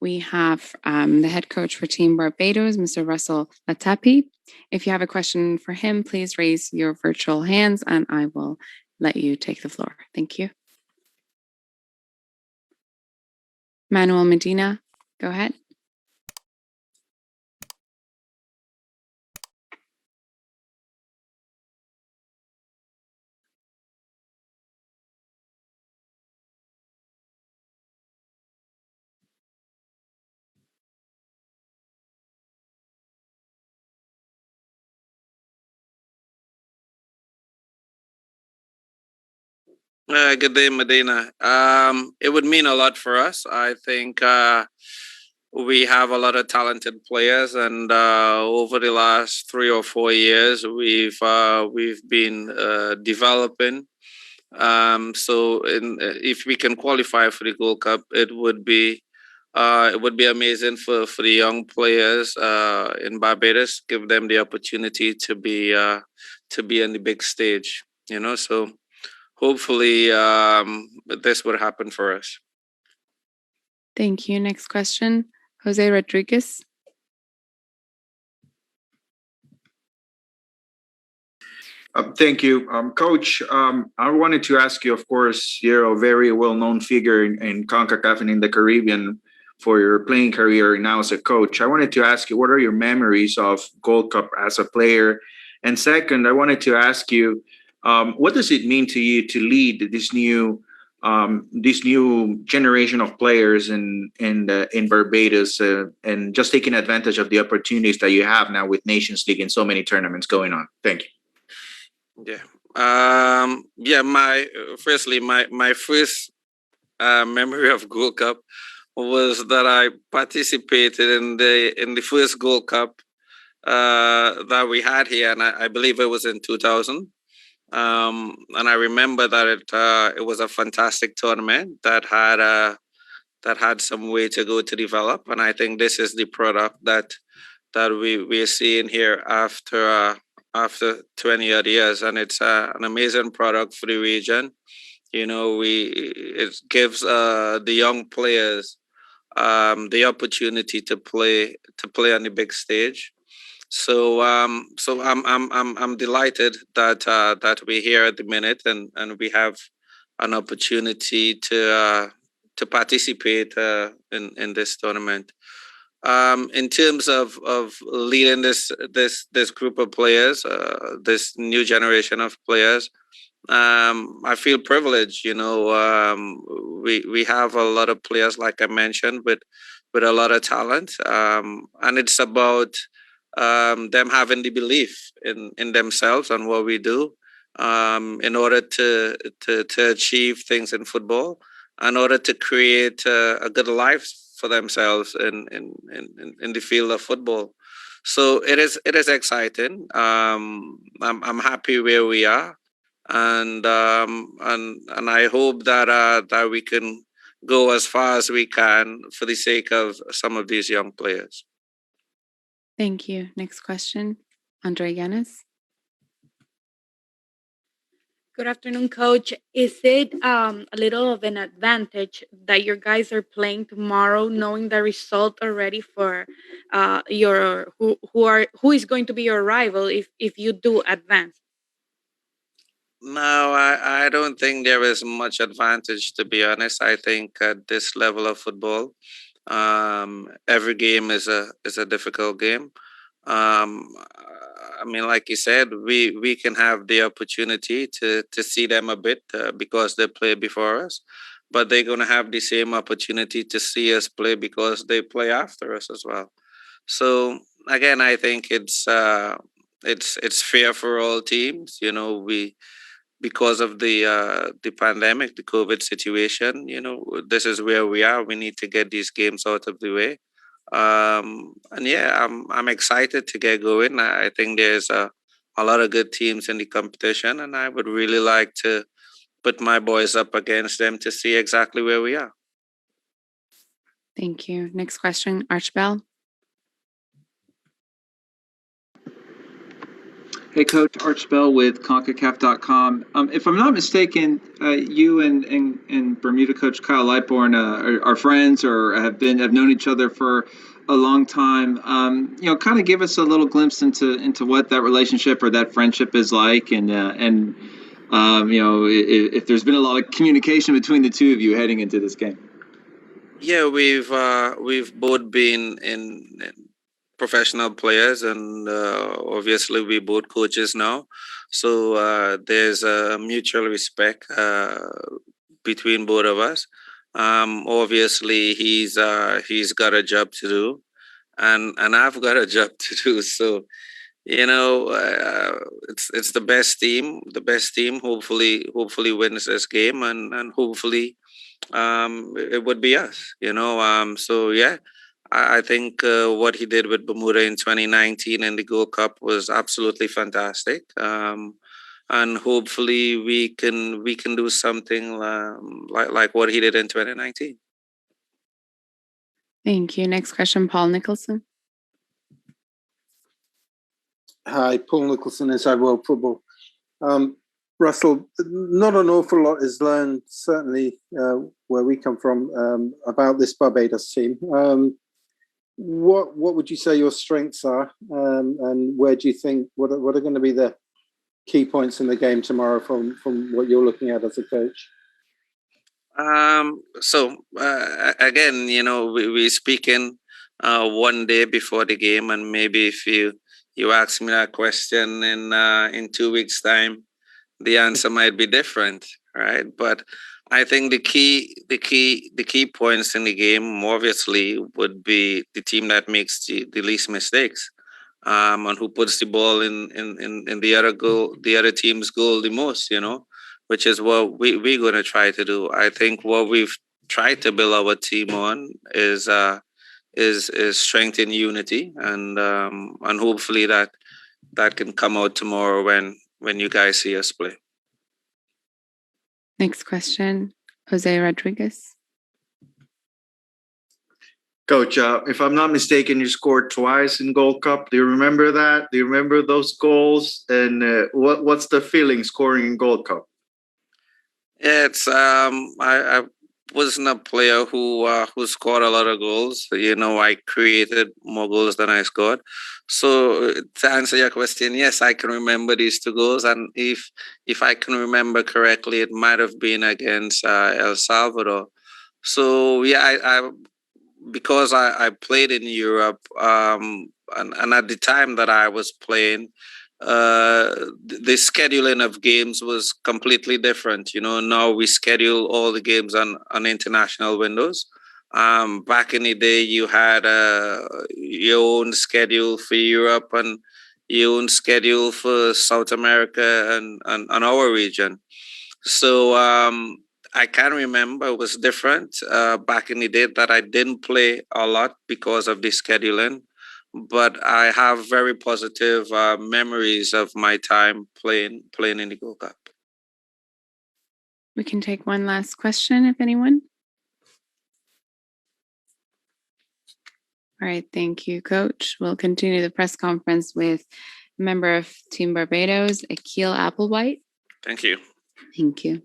we have the head coach for Team Barbados, Mr. Russell Latapy. If you have a question for him, please raise your virtual hands and I will let you take the floor. Thank you. Manuel Medina, go ahead. Good day, Medina. It would mean a lot for us. I think we have a lot of talented players, and over the last 3 or 4 years, we've been developing. If we can qualify for the Gold Cup, it would be amazing for the young players in Barbados. Give them the opportunity to be on the big stage. So hopefully this would happen for us. Thank you. Next question, Jose Rodriguez. Thank you. Coach, I wanted to ask you, of course, you're a very well-known figure in CONCACAF and in the Caribbean for your playing career now as a coach. I wanted to ask you, what are your memories of Gold Cup as a player? And second, I wanted to ask you, what does it mean to you to lead this new generation of players in Barbados and just taking advantage of the opportunities that you have now with Nations League and so many tournaments going on? Thank you. Yeah. My first memory of Gold Cup was that I participated in the first Gold Cup that we had here, and I believe it was in 2000. And I remember that it was a fantastic tournament that had some way to go to develop, and I think this is the product that we're seeing here after 20 odd years, and it's an amazing product for the region. It gives the young players the opportunity to play on the big stage. So I'm delighted that we're here at the minute and we have an opportunity to participate in this tournament. In terms of leading this group of players, this new generation of players, I feel privileged. We have a lot of players, like I mentioned, with a lot of talent, and it's about them having the belief in themselves and what we do in order to achieve things in football, in order to create a good life for themselves in the field of football. So it is exciting. I'm happy where we are, and I hope that we can go as far as we can for the sake of some of these young players. Thank you. Next question, Andre Yanis. Good afternoon, Coach. Is it a little of an advantage that your guys are playing tomorrow, knowing the result already for who is going to be your rival if you do advance? No, I don't think there is much advantage, to be honest. I think at this level of football, every game is a difficult game. I mean, like you said, we can have the opportunity to see them a bit because they play before us, but they're going to have the same opportunity to see us play because they play after us as well. So again, I think it's fair for all teams. Because of the pandemic, the COVID situation, this is where we are. We need to get these games out of the way. And yeah, I'm excited to get going. I think there's a lot of good teams in the competition, and I would really like to put my boys up against them to see exactly where we are. Thank you. Next question, Archibald. Hey, Coach Arch Bell with CONCACAF.com. If I'm not mistaken, you and Bermuda coach Kyle Lightburn are friends or have known each other for a long time. Kind of give us a little glimpse into what that relationship or that friendship is like, and if there's been a lot of communication between the two of you heading into this game. Yeah, we've both been in professional players, and obviously we both coaches now. So there's a mutual respect between both of us. Obviously he's got a job to do, and I've got a job to do. So it's the best team. The best team hopefully wins this game, and hopefully it would be us. So yeah. I think what he did with Bermuda in 2019 in the Gold Cup was absolutely fantastic. And hopefully we can do something like what he did in 2019. Thank you. Next question, Paul Nicholson. Hi, Paul Nicholson, Inside World Football. Russell, not an awful lot is learned, certainly where we come from, about this Barbados team. What would you say your strengths are, and where do you think what are going to be the key points in the game tomorrow from what you're looking at as a coach? Again, we speaking one day before the game, and maybe if you ask me that question in 2 weeks' time, the answer might be different, right? But I think the key points in the game obviously would be the team that makes the least mistakes, and who puts the ball in the other team's goal the most, which is what we're going to try to do. I think what we've tried to build our team on is strength in unity, and hopefully that can come out tomorrow when you guys see us play. Next question, Jose Rodriguez. Coach, if I'm not mistaken, you scored twice in Gold Cup. Do you remember that? Do you remember those goals? And what's the feeling scoring in Gold Cup? Yeah, it's I wasn't a player who scored a lot of goals. I created more goals than I scored. So to answer your question, yes, I can remember these two goals, and if I can remember correctly, it might have been against El Salvador. So yeah, I because I played in Europe, and at the time that I was playing, the scheduling of games was completely different. Now we schedule all the games on international windows. Back in the day, you had your own schedule for Europe and your own schedule for South America and our region. So I can remember it was different back in the day that I didn't play a lot because of the scheduling, but I have very positive memories of my time playing in the Gold Cup. We can take one last question if anyone. All right, thank you, Coach. We'll continue the press conference with a member of Team Barbados, Akil Applewhite. Thank you. Thank you.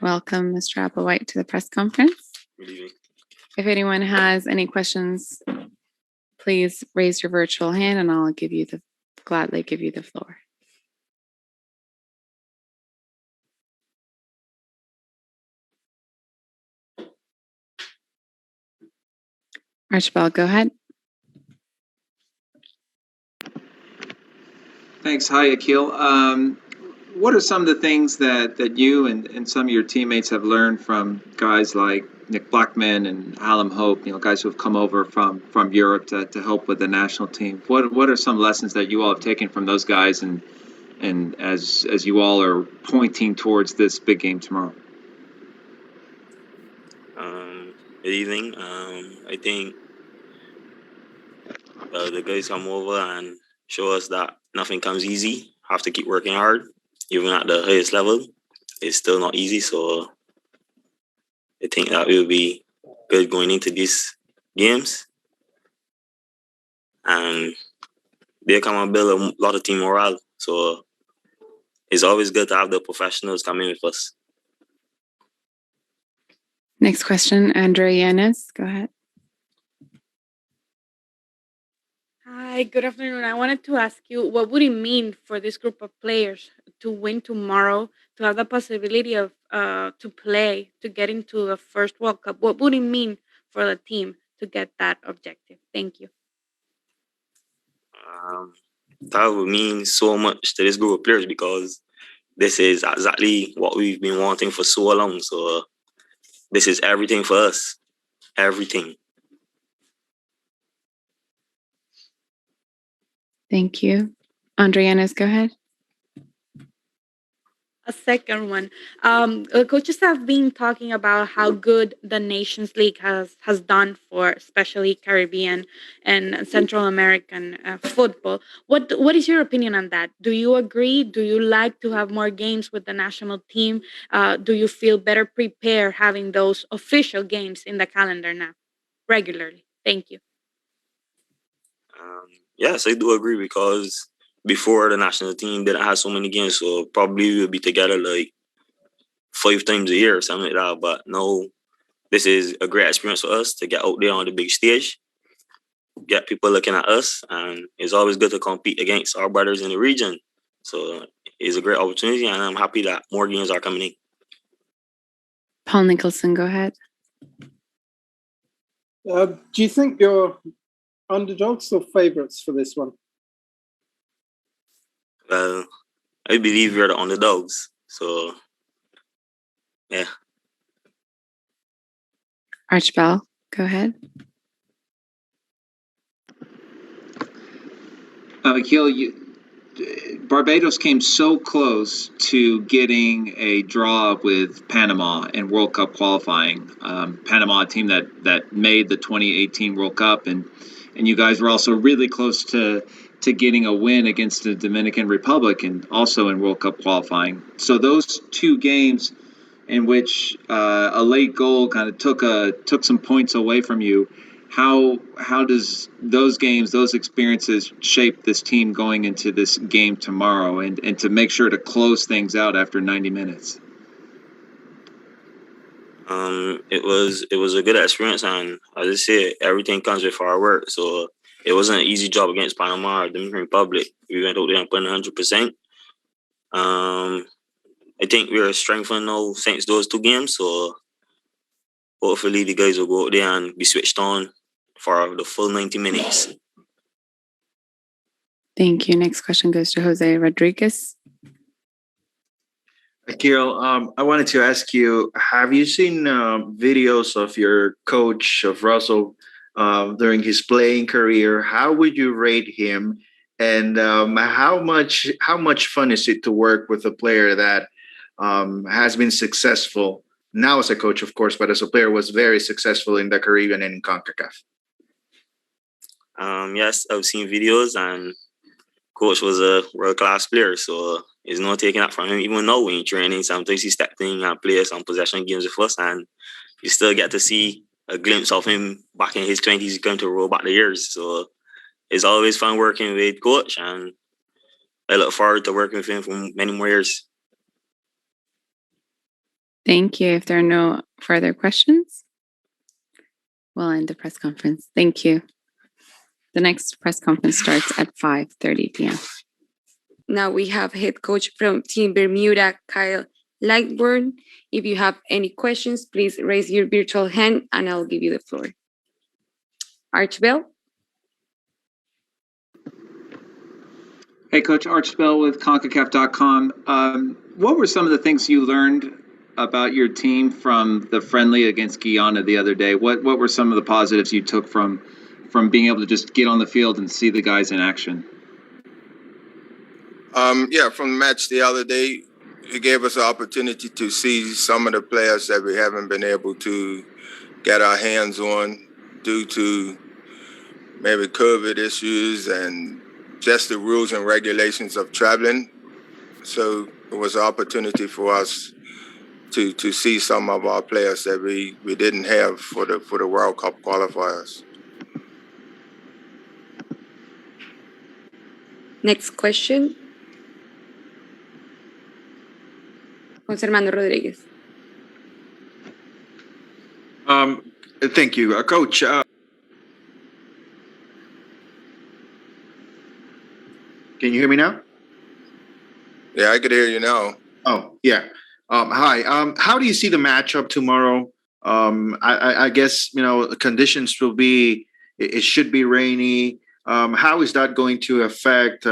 Welcome, Mr. Applewhite, to the press conference. Good evening. If anyone has any questions, please raise your virtual hand and I'll gladly give you the floor. Archibald, go ahead. Thanks. Hi, Akil. What are some of the things that you and some of your teammates have learned from guys like Nick Blackman and Hallam Hope, guys who have come over from Europe to help with the national team? What are some lessons that you all have taken from those guys and as you all are pointing towards this big game tomorrow? Good evening. I think the guys come over and show us that nothing comes easy. Have to keep working hard, even at the highest level. It's still not easy, so I think that will be good going into these games, and they come and build a lot of team morale. So it's always good to have the professionals come in with us. Next question, Andrea Yanez. Go ahead. Hi, good afternoon. I wanted to ask you, what would it mean for this group of players to win tomorrow, to have the possibility of to play, to get into the first World Cup? What would it mean for the team to get that objective? Thank you. That would mean so much to this group of players because this is exactly what we've been wanting for so long. So this is everything for us. Everything. Thank you. Andrea Yanez, go ahead. A second one. Coaches have been talking about how good the Nations League has done for especially Caribbean and Central American football. What is your opinion on that? Do you agree? Do you like to have more games with the national team? Do you feel better prepared having those official games in the calendar now, regularly? Thank you. Yes, I do agree because before the national team didn't have so many games, so probably we'll be together like 5 times a year or something like that. But no, this is a great experience for us to get out there on the big stage, get people looking at us, and it's always good to compete against our brothers in the region. So it's a great opportunity, and I'm happy that more games are coming in. Paul Nicholson, go ahead. Do you think you're underdogs or favourites for this one? Well, I believe we're the underdogs. So, yeah. Archibald, go ahead. Akil, Barbados came so close to getting a draw with Panama in World Cup qualifying. Panama, a team that made the 2018 World Cup, and you guys were also really close to getting a win against the Dominican Republic, and also in World Cup qualifying. So those 2 games in which a late goal kind of took some points away from you. How does those games, those experiences shape this team going into this game tomorrow and to make sure to close things out after 90 minutes? It was a good experience, and as I said, everything comes with hard work. So it wasn't an easy job against Panama or the Dominican Republic. We went out there and put in 100%. I think we are strengthened now since those 2 games. So hopefully the guys will go out there and be switched on for the full 90 minutes. Thank you. Next question goes to Jose Rodriguez. Akil, I wanted to ask you, have you seen videos of your coach, of Russell, during his playing career? How would you rate him? And how much fun is it to work with a player that has been successful, now as a coach, of course, but as a player was very successful in the Caribbean and in CONCACAF? Yes, I've seen videos, and coach was a world-class player, so it's not taking that from him. Even now when training, sometimes he stepped in and played some possession games with us, and you still get to see a glimpse of him back in his 20s, going to roll back the years. So it's always fun working with coach, and I look forward to working with him for many more years. Thank you. If there are no further questions, we'll end the press conference. Thank you. The next press conference starts at 5:30 p.m. Now we have head coach from Team Bermuda, Akil Lightburn. If you have any questions, please raise your virtual hand and I'll give you the floor. Archibald? Hey, Coach, Archibald with CONCACAF.com. What were some of the things you learned about your team from the friendly against Guyana the other day? What were some of the positives you took from being able to just get on the field and see the guys in action? From the match the other day, it gave us an opportunity to see some of the players that we haven't been able to get our hands on due to maybe COVID issues and just the rules and regulations of traveling. So it was an opportunity for us to see some of our players that we didn't have for the World Cup qualifiers. Next question. José Armando Rodríguez. Thank you, Coach. Can you hear me now? Yeah, I could hear you now. Oh, yeah. Hi. How do you see the matchup tomorrow? I guess the conditions will be. It should be rainy. How is that going to affect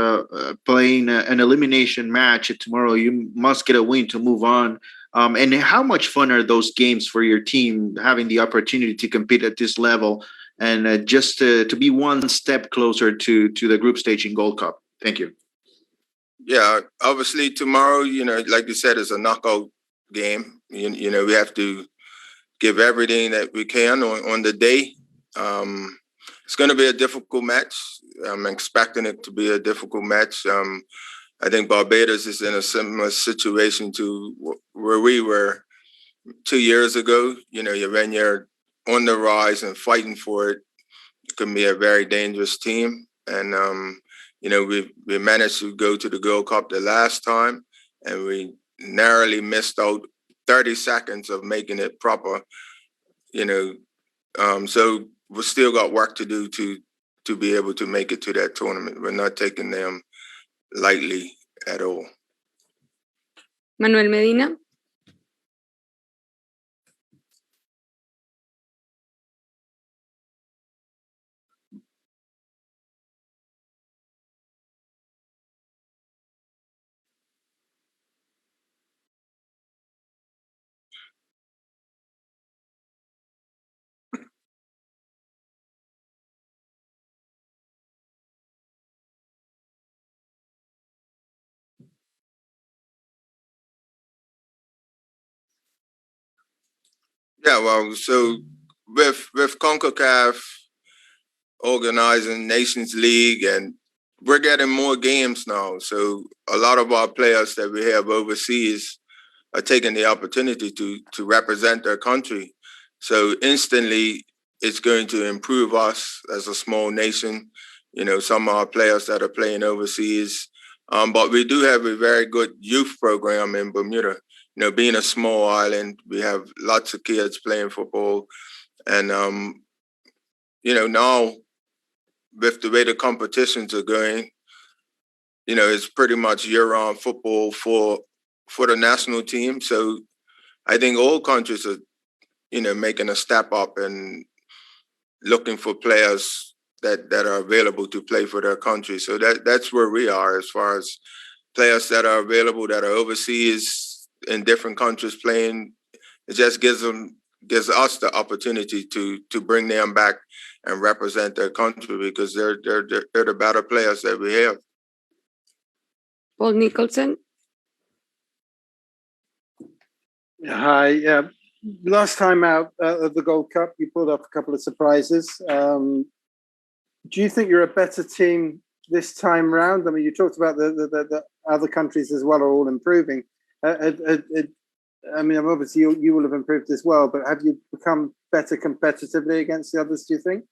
playing an elimination match tomorrow? You must get a win to move on. And how much fun are those games for your team, having the opportunity to compete at this level and just to be one step closer to the group stage in Gold Cup? Thank you. Yeah, obviously tomorrow, like you said, is a knockout game. We have to give everything that we can on the day. It's going to be a difficult match. I'm expecting it to be a difficult match. I think Barbados is in a similar situation to where we were 2 years ago. When you're on the rise and fighting for it, it can be a very dangerous team. And we managed to go to the Gold Cup the last time, and we narrowly missed out 30 seconds of making it proper. So we still got work to do to be able to make it to that tournament. We're not taking them lightly at all. Manuel Medina. Yeah, well, so with CONCACAF organizing Nations League, and we're getting more games now. So a lot of our players that we have overseas are taking the opportunity to represent their country. So instantly, it's going to improve us as a small nation. Some of our players that are playing overseas. But we do have a very good youth program in Bermuda. Being a small island, we have lots of kids playing football. And, now with the way the competitions are going, it's pretty much year-round football for the national team. So I think all countries are, making a step up and looking for players that are available to play for their country. So that's where we are as far as players that are available that are overseas in different countries playing. It just gives us the opportunity to bring them back and represent their country because they're the better players that we have. Paul Nicholson. Hi. Last time out of the Gold Cup, you pulled off a couple of surprises. Do you think you're a better team this time round? I mean, you talked about the other countries as well are all improving. I mean, obviously you will have improved as well, but have you become better competitively against the others, do you think?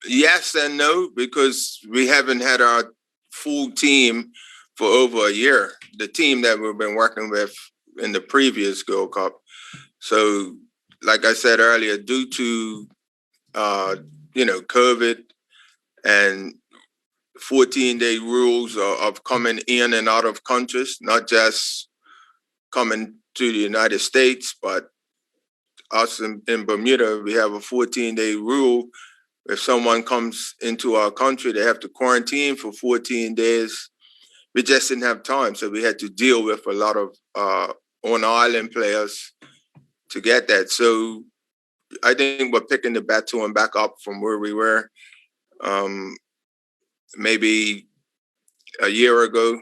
Yes and no, because we haven't had our full team for over a year. The team that we've been working with in the previous Gold Cup. So, like I said earlier, due to COVID and 14-day rules of coming in and out of countries, not just coming to the United States, but us in Bermuda, we have a 14-day rule. If someone comes into our country, they have to quarantine for 14 days. We just didn't have time, so we had to deal with a lot of on-island players to get that. So I think we're picking the baton back up from where we were maybe a year ago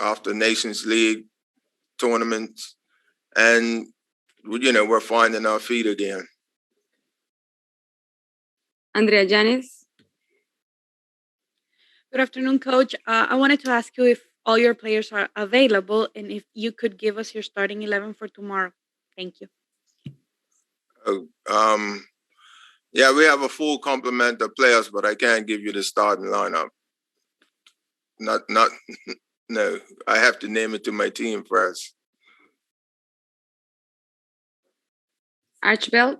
after Nations League tournaments, and we're finding our feet again. Andrea Llanes. Good afternoon, Coach. I wanted to ask you if all your players are available and if you could give us your starting 11 for tomorrow. Thank you. Yeah, we have a full complement of players, but I can't give you the starting lineup. Not, no. I have to name it to my team first. Archibald?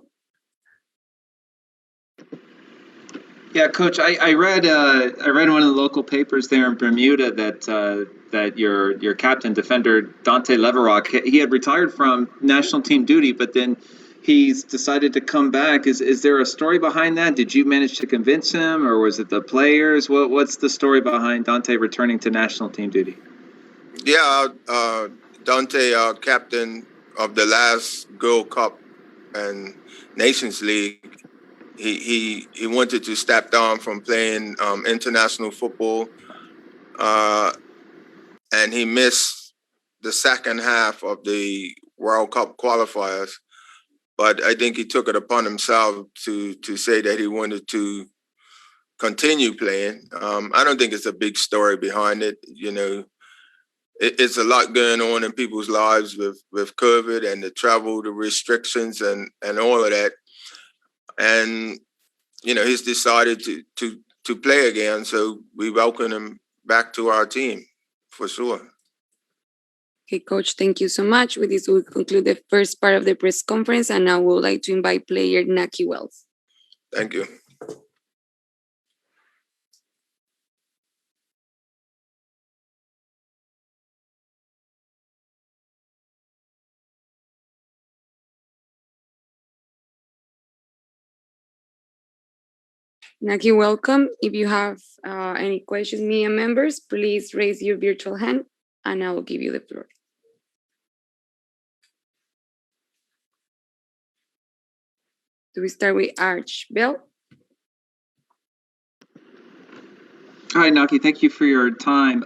Yeah, Coach. I read in one of the local papers there in Bermuda that your captain defender Dante Leverock, he had retired from national team duty, but then he's decided to come back. Is there a story behind that? Did you manage to convince him, or was it the players? What's the story behind Dante returning to national team duty? Yeah, Dante, captain of the last Gold Cup and Nations League, he wanted to step down from playing international football, and he missed the second half of the World Cup qualifiers. But I think he took it upon himself to say that he wanted to continue playing. I don't think it's a big story behind it. You know, it's a lot going on in people's lives with COVID and the travel, the restrictions, and all of that. And you know, he's decided to play again. So we welcome him back to our team for sure. Okay, Coach, thank you so much. With this, we'll conclude the first part of the press conference, and now we would like to invite player Naki Wells. Thank you. Naki, welcome. If you have any questions, media members, please raise your virtual hand, and I will give you the floor. Do we start with Archibald? Hi, Naki. Thank you for your time.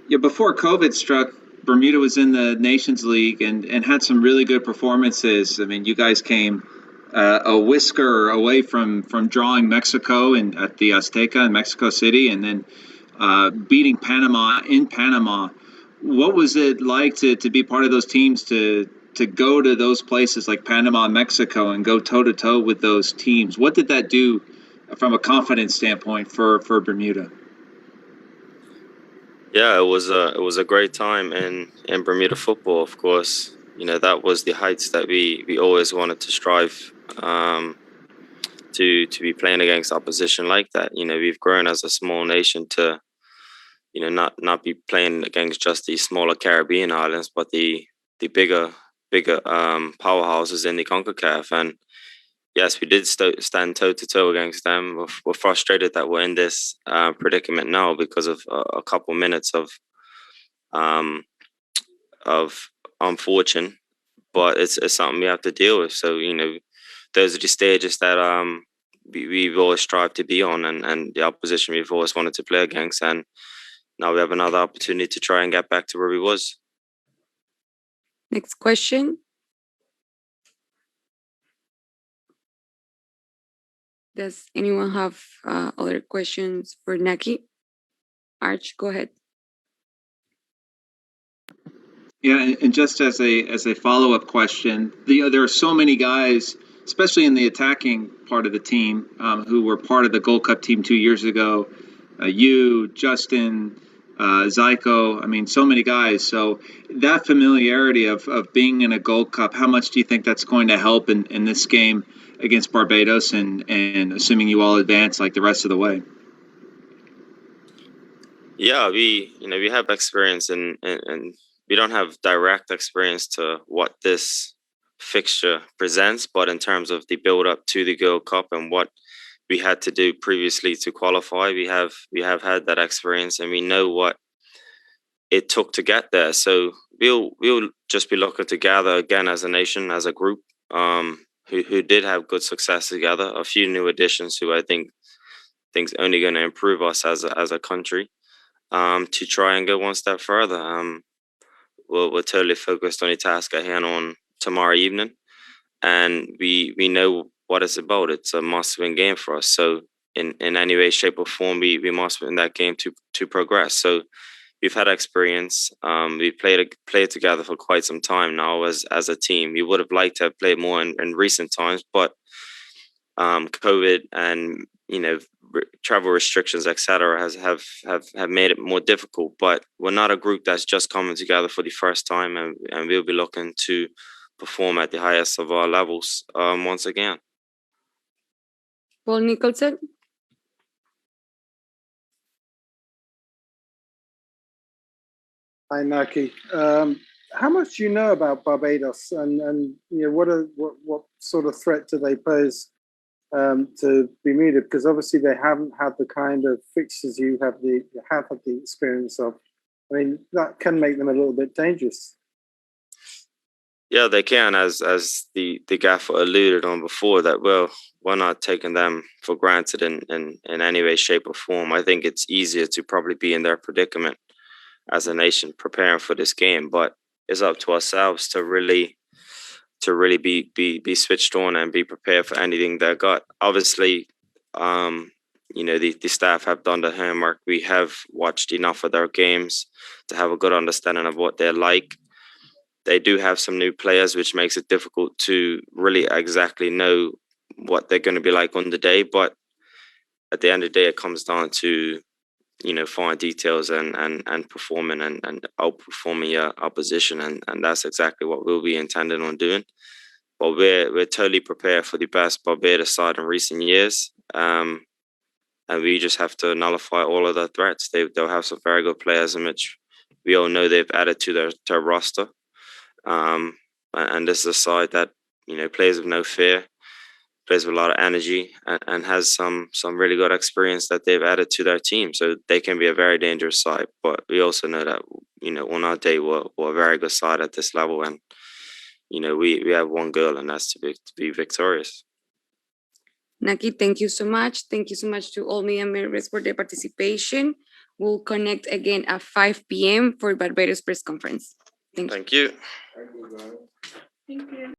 Before COVID struck, Bermuda was in the Nations League and had some really good performances. I mean, you guys came a whisker away from drawing Mexico at the Azteca in Mexico City, and then beating Panama in Panama. What was it like to be part of those teams, to go to those places like Panama and Mexico and go toe to toe with those teams? What did that do from a confidence standpoint for Bermuda? Yeah, it was a great time in Bermuda football. Of course, you know, that was the heights that we always wanted to strive to be playing against opposition like that. You know, we've grown as a small nation to, you know, not be playing against just the smaller Caribbean islands, but the bigger powerhouses in the CONCACAF. And yes, we did stand toe to toe against them. We're frustrated that we're in this predicament now because of a couple minutes of unfortunate, but it's something we have to deal with. So, you know, those are the stages that we've always strived to be on, and the opposition we've always wanted to play against. And now we have another opportunity to try and get back to where we was. Next question. Does anyone have other questions for Naki? Arch, go ahead. Yeah, and just as a follow-up question, there are so many guys, especially in the attacking part of the team, who were part of the Gold Cup team 2 years ago. You, Justin, Zyko, I mean, so many guys. So that familiarity of being in a Gold Cup, how much do you think that's going to help in this game against Barbados, and assuming you all advance like the rest of the way? Yeah, we have experience and we don't have direct experience to what this fixture presents, but in terms of the build up to the Gold Cup and what we had to do previously to qualify, we have had that experience, and we know what it took to get there. So we'll just be looking to gather again as a nation, as a group, who did have good success together. A few new additions who I think's only going to improve us as a country, to try and go one step further. We're totally focused on the task at hand on tomorrow evening, and we know what it's about. It's a must-win game for us. So in any way, shape, or form, we must win that game to progress. So we've had experience. We've played together for quite some time now as a team. We would have liked to have played more in recent times, but COVID and travel restrictions, etc., have made it more difficult. But we're not a group that's just coming together for the first time, and we'll be looking to perform at the highest of our levels once again. Paul Nicholson. Hi, Naki. How much do you know about Barbados, and what sort of threat do they pose to Bermuda? Because obviously they haven't had the kind of fixtures you have had the experience of. I mean, that can make them a little bit dangerous. Yeah, they can, as the gaffer alluded on before, that we're not taking them for granted in any way, shape, or form. I think it's easier to probably be in their predicament as a nation preparing for this game, but it's up to ourselves to really be switched on and be prepared for anything they got. Obviously, the staff have done the homework. We have watched enough of their games to have a good understanding of what they're like. They do have some new players, which makes it difficult to really exactly know what they're going to be like on the day. But at the end of the day, it comes down to fine details and performing and outperforming your opposition, and that's exactly what we'll be intending on doing. But we're totally prepared for the best Barbados side in recent years, and we just have to nullify all of their threats. They'll have some very good players, in which we all know they've added to their roster. And this is a side that plays with no fear, plays with a lot of energy, and has some really good experience that they've added to their team. So they can be a very dangerous side. But we also know that on our day we're a very good side at this level, and we have one goal, and that's to be victorious. Naki, thank you so much. Thank you so much to all media members for their participation. We'll connect again at 5 p.m. for Barbados press conference. Thank you. Thank you. Thank you.